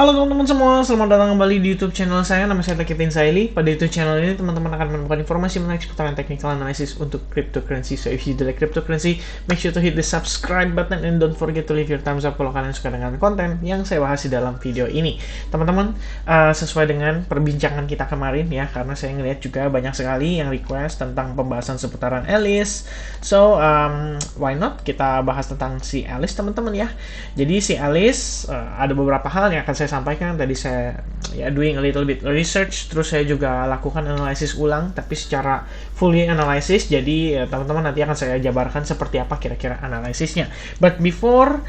Halo teman-teman semua, selamat datang kembali di YouTube channel saya. Nama saya Kevin Saili. Pada YouTube channel ini teman-teman akan menemukan informasi menarik seputaran technical analysis untuk cryptocurrency. So if you like cryptocurrency, make sure to hit the subscribe button and don't forget to leave your thumbs up kalau kalian suka dengan konten yang saya bahas di dalam video ini. Teman-teman, sesuai dengan perbincangan kita kemarin ya, karena saya ngeliat juga banyak sekali yang request tentang pembahasan seputaran Alice. So why not kita bahas tentang si Alice teman-teman ya. Jadi si Alice ada beberapa hal yang akan saya sampaikan. Tadi saya doing a little bit research, terus saya juga lakukan analisis ulang tapi secara fully analysis. Jadi teman-teman nanti akan saya jabarkan seperti apa kira-kira analisisnya. But before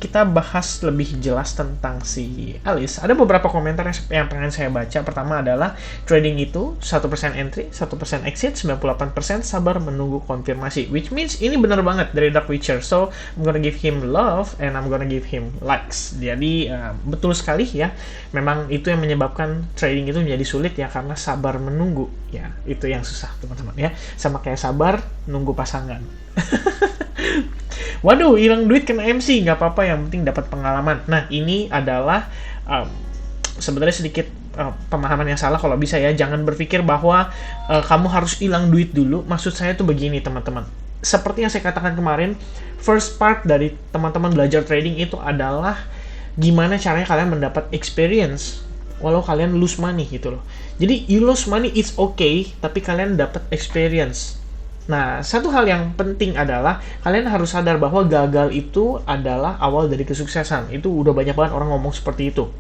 kita bahas lebih jelas tentang si Alice, ada beberapa komentar yang pengen saya baca. Pertama adalah trading itu 1% entry, 1% exit, 98% sabar menunggu konfirmasi, which means ini benar banget dari Dark Witcher. So I'm gonna give him love and I'm gonna give him likes. Jadi betul sekali ya, memang itu yang menyebabkan trading itu menjadi sulit ya, karena sabar menunggu ya, itu yang susah teman-teman ya, sama kayak sabar nunggu pasangan. Waduh, hilang duit kena MC, nggak apa-apa, yang penting dapat pengalaman. Nah, ini adalah sebenarnya sedikit pemahaman yang salah kalau bisa ya. Jangan berpikir bahwa kamu harus hilang duit dulu. Maksud saya tuh begini teman-teman, seperti yang saya katakan kemarin, first part dari teman-teman belajar trading itu adalah gimana caranya kalian mendapat experience walau kalian lose money gitu loh. Jadi you lose money it's okay, tapi kalian dapat experience. Nah, satu hal yang penting adalah kalian harus sadar bahwa gagal itu adalah awal dari kesuksesan. Itu udah banyak banget orang ngomong seperti itu.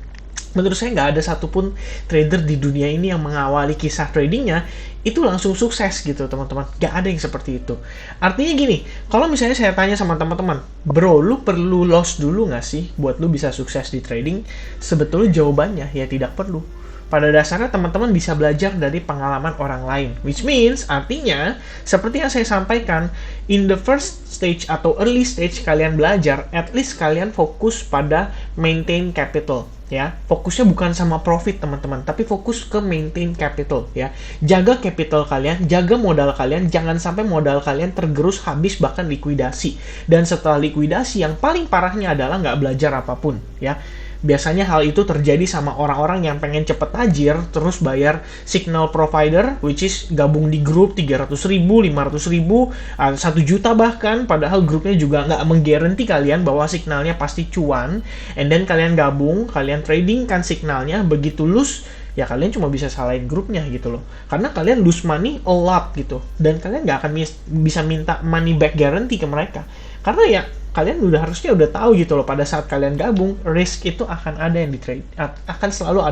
Menurut saya nggak ada satupun trader di dunia ini yang mengawali kisah tradingnya itu langsung sukses gitu teman-teman. Nggak ada yang seperti itu. Artinya gini, kalau misalnya saya tanya sama teman-teman, bro, lu perlu loss dulu nggak sih buat lu bisa sukses di trading? Sebetulnya jawabannya ya tidak perlu. Pada dasarnya teman-teman bisa belajar dari pengalaman orang lain, which means artinya seperti yang saya sampaikan, in the first stage atau early stage kalian belajar, at least kalian fokus pada maintain capital ya. Fokusnya bukan sama profit teman-teman, tapi fokus ke maintain capital ya. Jaga capital kalian, jaga modal kalian, jangan sampai modal kalian tergerus habis bahkan likuidasi. Dan setelah likuidasi yang paling parahnya adalah nggak belajar apapun ya. Biasanya hal itu terjadi sama orang-orang yang pengen cepet tajir, terus bayar signal provider, which is gabung di grup 300.000, 500.000, 1 juta bahkan, padahal grupnya juga nggak menggaranti kalian bahwa signalnya pasti cuan, and then kalian gabung, kalian trading kan signalnya, begitu lose, ya kalian cuma bisa salahin grupnya gitu loh. Karena kalian lose money a lot gitu, dan kalian nggak akan bisa minta money back guarantee ke mereka. Karena ya kalian harusnya udah tahu gitu loh, pada saat kalian gabung, risk itu akan ada yang di trade, akan selalu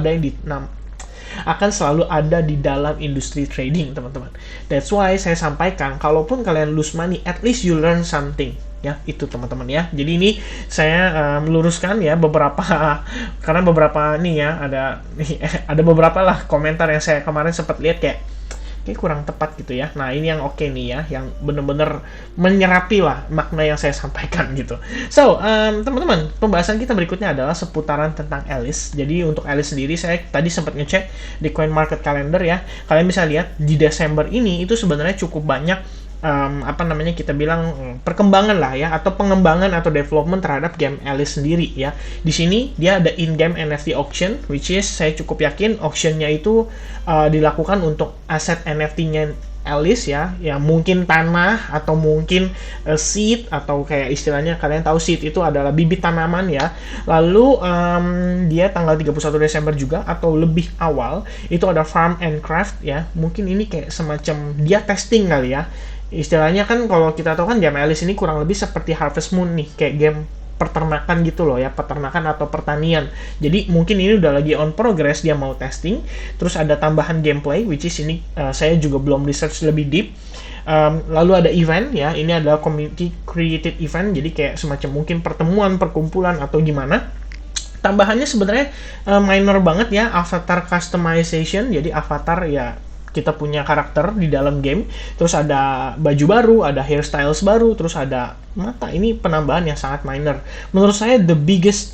ada di dalam industri trading teman-teman. That's why saya sampaikan, kalaupun kalian lose money, at least you learn something ya, itu teman-teman ya. Jadi ini saya meluruskan ya beberapa karena beberapa nih ya, ada beberapa lah komentar yang saya kemarin sempat lihat kayak kurang tepat gitu ya. Nah, ini yang oke nih ya, yang bener-bener menyerapi lah makna yang saya sampaikan gitu. So, teman-teman, pembahasan kita berikutnya adalah seputaran tentang Alice. Jadi untuk Alice sendiri, saya tadi sempat ngecek di Coin Market Calendar ya. Kalian bisa lihat di Desember ini itu sebenarnya cukup banyak kita bilang perkembangan lah ya, atau pengembangan atau development terhadap game Alice sendiri ya. Di sini dia ada in-game NFT auction, which is saya cukup yakin auctionnya itu dilakukan untuk aset NFT-nya Alice ya, yang mungkin tanah atau mungkin seed, atau kayak istilahnya kalian tahu seed itu adalah bibit tanaman ya. Lalu dia tanggal 31 Desember juga atau lebih awal itu ada farm and craft ya. Mungkin ini kayak semacam dia testing kali ya. Istilahnya kan kalau kita tahu kan game Alice ini kurang lebih seperti Harvest Moon nih, kayak game peternakan gitu loh ya, peternakan atau pertanian. Jadi mungkin ini udah lagi on progress, dia mau testing. Terus ada tambahan gameplay, which is ini saya juga belum research lebih deep. Lalu ada event ya, ini adalah community created event, jadi kayak semacam mungkin pertemuan, perkumpulan atau gimana. Tambahannya sebenarnya minor banget ya, avatar customization, jadi avatar ya kita punya karakter di dalam game, terus ada baju baru, ada hairstyles baru, terus ada mata. Ini penambahan yang sangat minor. Menurut saya the biggest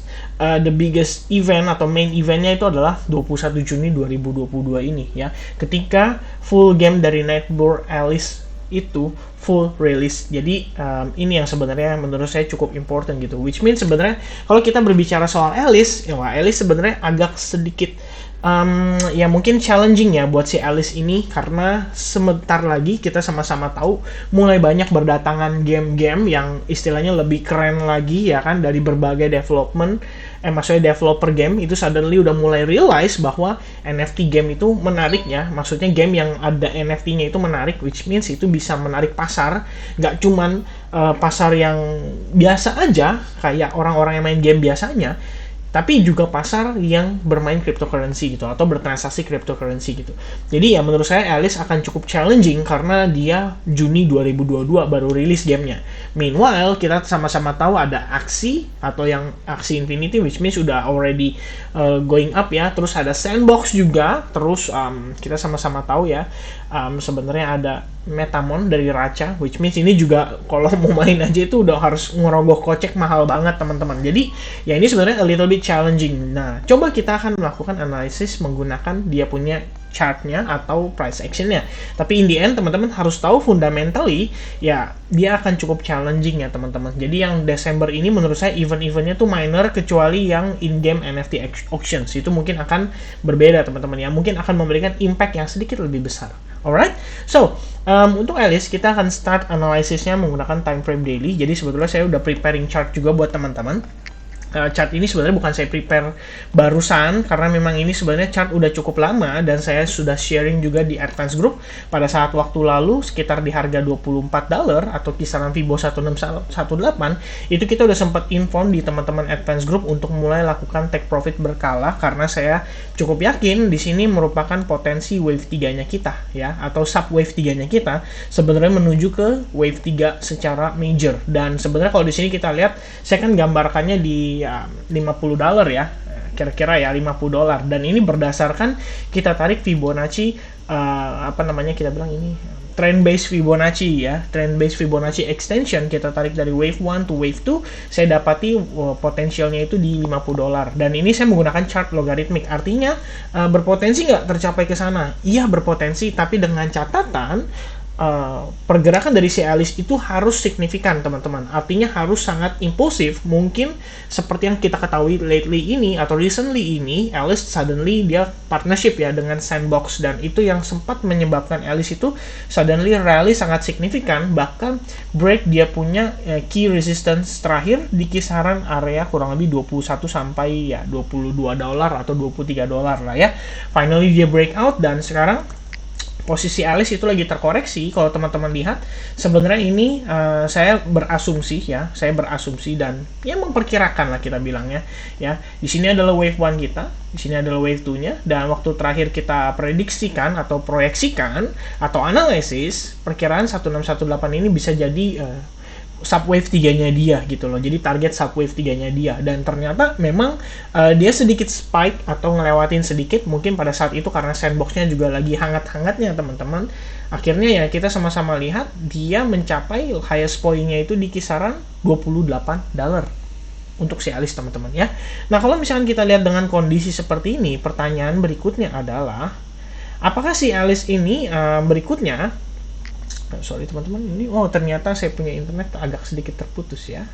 event atau main eventnya itu adalah 21 Juni 2022 ini ya, ketika full game dari Nightblood Alice itu full release. Jadi ini yang sebenarnya menurut saya cukup important gitu. Which means sebenarnya kalau kita berbicara soal Alice, ya Alice sebenarnya agak sedikit ya mungkin challenging ya buat si Alice ini, karena sebentar lagi kita sama-sama tahu mulai banyak berdatangan game-game yang istilahnya lebih keren lagi ya kan, dari berbagai maksudnya developer game itu suddenly udah mulai realize bahwa NFT game itu menarik ya, maksudnya game yang ada NFT-nya itu menarik, which means itu bisa menarik pasar, nggak cuman pasar yang biasa aja kayak orang-orang yang main game biasanya, tapi juga pasar yang bermain cryptocurrency gitu atau bertransaksi cryptocurrency gitu. Jadi ya menurut saya Alice akan cukup challenging karena dia Juni 2022 baru rilis gamenya. Meanwhile kita sama-sama tahu ada aksi atau yang aksi Infinity, which means sudah already going up ya. Terus ada Sandbox juga. Terus kita sama-sama tahu ya sebenarnya ada Metamon dari Racha, which means ini juga kalau mau main aja itu udah harus ngerogoh kocek mahal banget teman-teman. Jadi ya ini sebenarnya a little bit challenging. Nah, coba kita akan melakukan analisis menggunakan dia punya chartnya atau price actionnya. Tapi in the end teman-teman harus tahu fundamentally ya dia akan cukup challenging ya teman-teman. Jadi yang Desember ini menurut saya event-eventnya tuh minor, kecuali yang in-game NFT auctions itu mungkin akan berbeda teman-teman ya. Mungkin akan memberikan impact yang sedikit lebih besar. Alright, so untuk Alice kita akan start analisisnya menggunakan time frame daily. Jadi sebetulnya saya udah preparing chart juga buat teman-teman. Chart ini sebenarnya bukan saya prepare barusan, karena memang ini sebenarnya chart udah cukup lama dan saya sudah sharing juga di Advance Group pada saat waktu lalu sekitar di harga $24 atau kisaran Fibo 1618. Itu kita udah sempat inform di teman-teman Advance Group untuk mulai lakukan take profit berkala, karena saya cukup yakin di sini merupakan potensi wave 3-nya kita ya, atau sub wave 3-nya kita sebenarnya menuju ke wave 3 secara major. Dan sebenarnya kalau di sini kita lihat, saya kan gambarkannya di $50 ya, kira-kira ya $50, dan ini berdasarkan kita tarik Fibonacci kita bilang ini trend base Fibonacci ya, trend base Fibonacci extension kita tarik dari wave 1 to wave 2, saya dapati potensialnya itu di $50, dan ini saya menggunakan chart logarithmic, artinya berpotensi nggak tercapai ke sana? Iya berpotensi, tapi dengan catatan pergerakan dari si Alice itu harus signifikan teman-teman, artinya harus sangat impulsif. Mungkin seperti yang kita ketahui lately ini atau recently ini, Alice suddenly dia partnership ya dengan Sandbox, dan itu yang sempat menyebabkan Alice itu suddenly rally sangat signifikan, bahkan break dia punya key resistance terakhir di kisaran area kurang lebih 21 sampai ya $22 atau $23 lah ya. Finally dia breakout, dan sekarang posisi Alice itu lagi terkoreksi. Kalau teman-teman lihat, sebenarnya ini saya berasumsi dan ya memperkirakan lah kita bilangnya ya. Di sini adalah wave 1 kita, di sini adalah wave 2-nya, dan waktu terakhir kita prediksikan atau proyeksikan atau analisis, perkiraan 1618 ini bisa jadi subwave 3-nya dia gitu loh. Jadi target subwave 3-nya dia, dan ternyata memang dia sedikit spike atau ngelewatin sedikit, mungkin pada saat itu karena Sandbox-nya juga lagi hangat-hangatnya teman-teman. Akhirnya ya kita sama-sama lihat dia mencapai highest point-nya itu di kisaran $28 untuk si Alice teman-teman ya. Nah, kalau misalkan kita lihat dengan kondisi seperti ini, pertanyaan berikutnya adalah apakah si Alice ini berikutnya sorry teman-teman, ini ternyata saya punya internet agak sedikit terputus ya.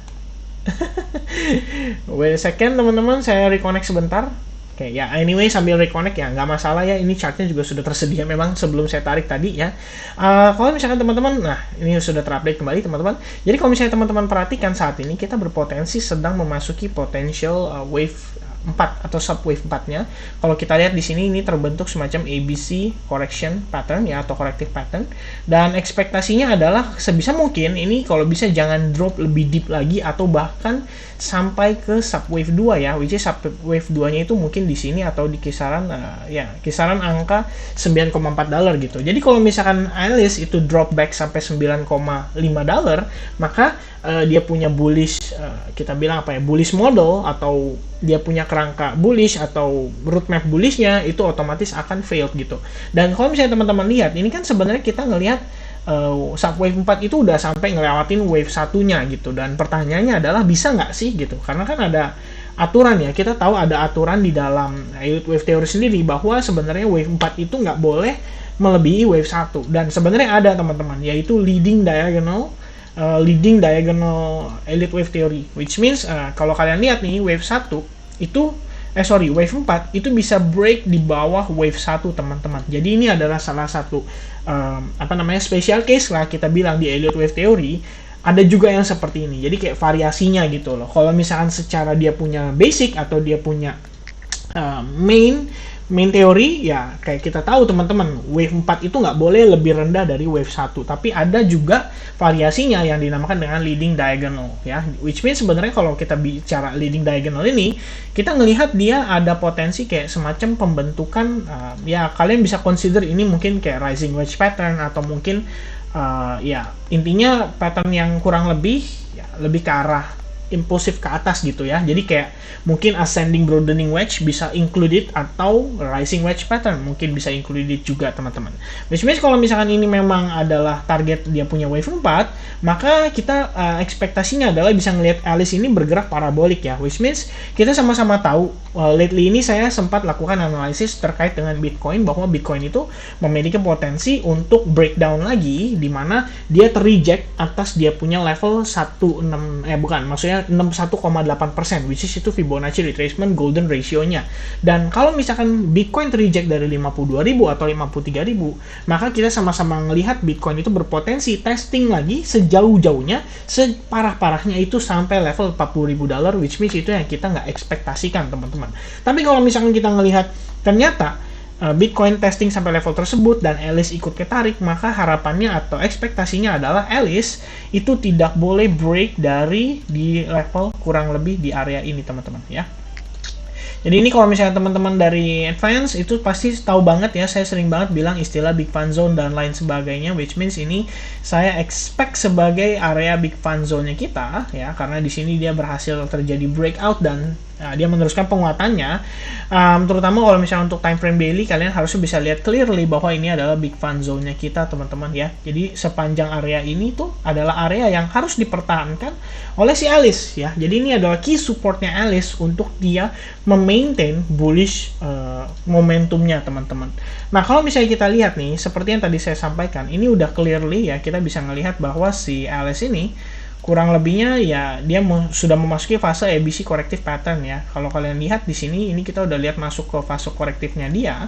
Wait a second teman-teman, saya reconnect sebentar. Oke ya, anyway sambil reconnect ya nggak masalah ya, ini chartnya juga sudah tersedia memang sebelum saya tarik tadi ya. Kalau misalkan teman-teman, nah ini sudah terupdate kembali teman-teman. Jadi kalau misalnya teman-teman perhatikan, saat ini kita berpotensi sedang memasuki potential wave 4 atau subwave 4-nya. Kalau kita lihat di sini ini terbentuk semacam ABC correction pattern ya, atau corrective pattern, dan ekspektasinya adalah sebisa mungkin ini kalau bisa jangan drop lebih deep lagi atau bahkan sampai ke subwave 2 ya, which is subwave 2-nya itu mungkin di sini atau di kisaran kisaran angka $9,4 gitu. Jadi kalau misalkan Alice itu drop back sampai $9,5, maka dia punya bullish, kita bilang bullish model, atau dia punya kerangka bullish atau roadmap bullishnya itu otomatis akan failed gitu. Dan kalau misalnya teman-teman lihat, ini kan sebenarnya kita ngelihat subwave 4 itu udah sampai ngelewatin wave satunya gitu, dan pertanyaannya adalah bisa nggak sih gitu, karena kan ada aturan ya, kita tahu ada aturan di dalam Elliott Wave Theory sendiri bahwa sebenarnya wave 4 itu nggak boleh melebihi wave 1. Dan sebenarnya ada teman-teman, yaitu leading diagonal Elliott Wave Theory, which means kalau kalian lihat nih wave 1 itu wave 4 itu bisa break di bawah wave 1 teman-teman. Jadi ini adalah salah satu special case lah kita bilang di Elliott Wave Theory. Ada juga yang seperti ini, jadi kayak variasinya gitu loh. Kalau misalkan secara dia punya basic atau dia punya main teori, ya kayak kita tahu teman-teman, wave 4 itu nggak boleh lebih rendah dari wave 1. Tapi ada juga variasinya yang dinamakan dengan leading diagonal ya. Which means sebenarnya kalau kita bicara leading diagonal ini, kita ngelihat dia ada potensi kayak semacam pembentukan, ya kalian bisa consider ini mungkin kayak rising wedge pattern, atau mungkin ya intinya pattern yang kurang lebih ke arah impulsif ke atas gitu ya. Jadi kayak mungkin ascending broadening wedge bisa included, atau rising wedge pattern mungkin bisa included juga teman-teman. Which means kalau misalkan ini memang adalah target dia punya wave 4, maka kita ekspektasinya adalah bisa ngelihat Alice ini bergerak parabolik ya. Which means kita sama-sama tahu lately ini saya sempat lakukan analisis terkait dengan Bitcoin, bahwa Bitcoin itu memiliki potensi untuk breakdown lagi, di mana dia terreject atas dia punya level 61,8%, which is itu Fibonacci retracement golden ratio-nya. Dan kalau misalkan Bitcoin terreject dari 52.000 atau 53.000, maka kita sama-sama melihat Bitcoin itu berpotensi testing lagi sejauh-jauhnya, separah-parahnya itu sampai level $40.000, which means itu yang kita nggak ekspektasikan teman-teman. Tapi kalau misalkan kita ngelihat ternyata Bitcoin testing sampai level tersebut dan Alice ikut ketarik, maka harapannya atau ekspektasinya adalah Alice itu tidak boleh break dari di level kurang lebih di area ini teman-teman ya. Jadi ini kalau misalnya teman-teman dari advance itu pasti tahu banget ya, saya sering banget bilang istilah big fan zone dan lain sebagainya, which means ini saya expect sebagai area big fan zone-nya kita ya, karena di sini dia berhasil terjadi breakout dan dia meneruskan penguatannya. Terutama kalau misalnya untuk time frame daily, kalian harusnya bisa lihat clearly bahwa ini adalah big fan zone-nya kita teman-teman ya. Jadi sepanjang area ini tuh adalah area yang harus dipertahankan oleh si Alice ya. Jadi ini adalah key supportnya Alice untuk dia memaintain bullish momentumnya teman-teman. Nah kalau misalnya kita lihat nih, seperti yang tadi saya sampaikan, ini udah clearly ya, kita bisa melihat bahwa si Alice ini kurang lebihnya ya dia sudah memasuki fase ABC corrective pattern ya. Kalau kalian lihat di sini, ini kita udah lihat masuk ke fase korektifnya dia.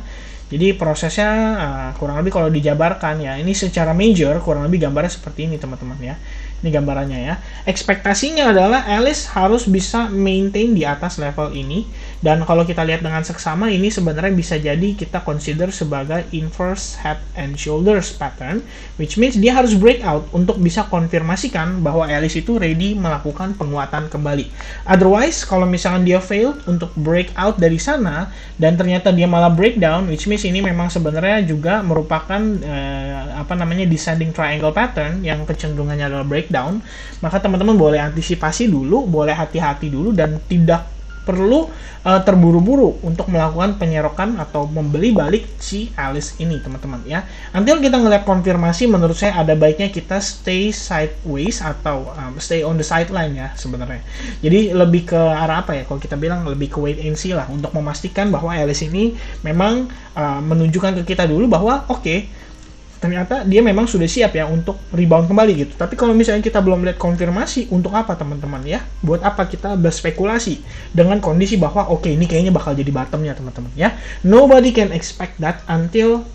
Jadi prosesnya kurang lebih kalau dijabarkan ya, ini secara major kurang lebih gambarnya seperti ini teman-teman ya. Ini gambarannya ya. Ekspektasinya adalah Alice harus bisa maintain di atas level ini. Dan kalau kita lihat dengan seksama, ini sebenarnya bisa jadi kita consider sebagai inverse head and shoulders pattern, which means dia harus breakout untuk bisa konfirmasikan bahwa Alice itu ready melakukan penguatan kembali. Otherwise, kalau misalkan dia fail untuk breakout dari sana dan ternyata dia malah breakdown, which means ini memang sebenarnya juga merupakan descending triangle pattern yang kecenderungannya adalah breakdown, maka teman-teman boleh antisipasi dulu, boleh hati-hati dulu, dan tidak perlu terburu-buru untuk melakukan penyerokan atau membeli balik si Alice ini teman-teman ya. Until kita ngeliat konfirmasi, menurut saya ada baiknya kita stay sideways atau stay on the sideline ya sebenarnya. Jadi lebih ke arah apa ya, kalau kita bilang lebih ke wait and see lah, untuk memastikan bahwa Alice ini memang menunjukkan ke kita dulu bahwa oke, ternyata dia memang sudah siap ya untuk rebound kembali gitu. Tapi kalau misalnya kita belum lihat konfirmasi, untuk apa teman-teman ya? Buat apa kita berspekulasi dengan kondisi bahwa oke, ini kayaknya bakal jadi bottomnya teman-teman ya. Nobody can expect that until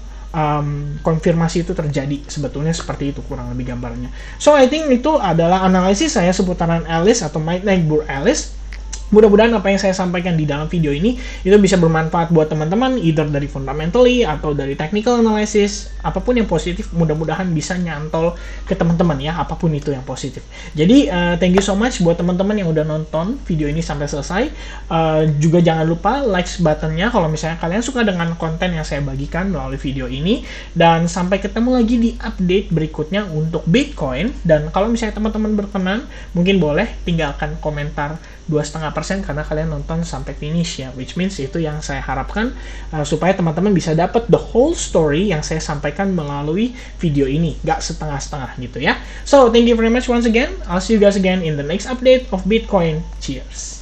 konfirmasi itu terjadi. Sebetulnya seperti itu kurang lebih gambarnya. So I think itu adalah analisis saya seputaran Alice atau Midnight Burr Alice. Mudah-mudahan apa yang saya sampaikan di dalam video ini itu bisa bermanfaat buat teman-teman, either dari fundamentally atau dari technical analysis, apapun yang positif mudah-mudahan bisa nyantol ke teman-teman ya, apapun itu yang positif. Jadi thank you so much buat teman-teman yang udah nonton video ini sampai selesai. Juga jangan lupa likes buttonnya kalau misalnya kalian suka dengan konten yang saya bagikan melalui video ini, dan sampai ketemu lagi di update berikutnya untuk Bitcoin. Dan kalau misalnya teman-teman berkenan, mungkin boleh tinggalkan komentar 2,5% karena kalian nonton sampai finish ya, which means itu yang saya harapkan supaya teman-teman bisa dapat the whole story yang saya sampaikan melalui video ini, gak setengah-setengah gitu ya. So thank you very much once again. I'll see you guys again in the next update of Bitcoin. Cheers.